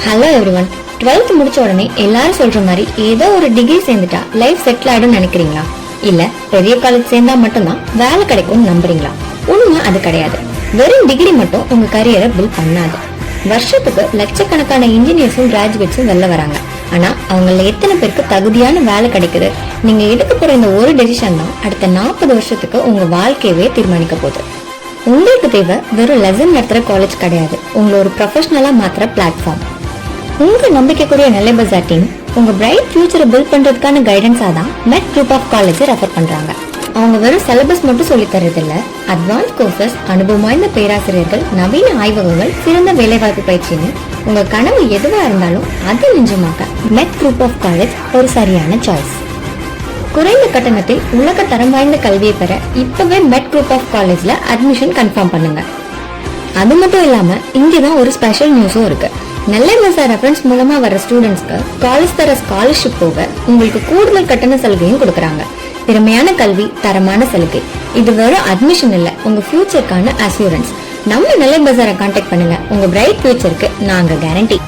Hello everyone. 12th முடிச்ச உடனே எல்லாரும் சொல்ற மாதிரி ஏதோ ஒரு டிகிரி சேர்ந்துட்டா லைஃப் செட்டில் ஆயிடும் நினைக்கிறீங்களா? இல்ல பெரிய காலேஜ் சேர்ந்தா மட்டும்தான் வேலை கிடைக்கும்னு நம்புறீங்களா? உண்மை அது கிடையாது. வெறும் டிகிரி மட்டும் உங்க கரியரை பில்ட் பண்ணாது. வருஷத்துக்கு லட்சக்கணக்கான இன்ஜினியர்ஸும் கிராஜுவேட்ஸும் வெளில வராங்க. ஆனா அவங்கள எத்தனை பேருக்கு தகுதியான வேலை கிடைக்குது? நீங்க எடுக்க போற இந்த ஒரு டெசிஷன் தான் அடுத்த 40 வருஷத்துக்கு உங்க வாழ்க்கையவே தீர்மானிக்க போகுது. உங்களுக்கு தேவை வெறும் லெசன் நடத்துற காலேஜ் கிடையாது, உங்களை ஒரு ப்ரொஃபஷனலா மாத்துற பிளாட்ஃபார்ம். உங்க நம்பிக்கைக்குரிய நெல்லை பஜார் டீம் உங்க பிரைட் ஃபியூச்சரை பில்ட் பண்றதுக்கான கைடன்ஸா தான் மெட் குரூப் ஆஃப் காலேஜை ரெஃபர் பண்றாங்க. அவங்க வெறும் சிலபஸ் மட்டும் சொல்லி தர்றது இல்ல, அட்வான்ஸ் கோர்சஸ், அனுபவம் வாய்ந்த பேராசிரியர்கள், நவீன ஆய்வகங்கள், சிறந்த வேலைவாய்ப்பு பயிற்சின்னு உங்க கனவு எதுவா இருந்தாலும் அதை நிஜமாக்க மெட் குரூப் ஆஃப் காலேஜ் ஒரு சரியான சாய்ஸ். குறைந்த கட்டணத்தில் உலக தரம் வாய்ந்த கல்வியை பெற இப்பவே மெட் குரூப் ஆஃப் காலேஜ்ல அட்மிஷன் கன்ஃபார்ம் பண்ணுங்க. அது மட்டும் இல்லாம இங்கதான் ஒரு ஸ்பெஷல் நியூஸும் இருக்கு. நெல்லை பஜார் ரெஃபரன்ஸ் மூலமா வர ஸ்டூடெண்ட்ஸ்க்கு காலேஜ் தர ஸ்காலர்ஷிப் போக உங்களுக்கு கூடுதல் கட்டண சலுகையும் கொடுக்கறாங்க. திறமையான கல்வி, தரமான சலுகை. இது வெறும் அட்மிஷன் இல்ல, உங்க ஃபியூச்சருக்கான அஷூரன்ஸ். நம்ம நெல்லை பஜாரை கான்டாக்ட் பண்ணுங்க. உங்க பிரைட் ஃபியூச்சருக்கு நாங்க கேரண்டி.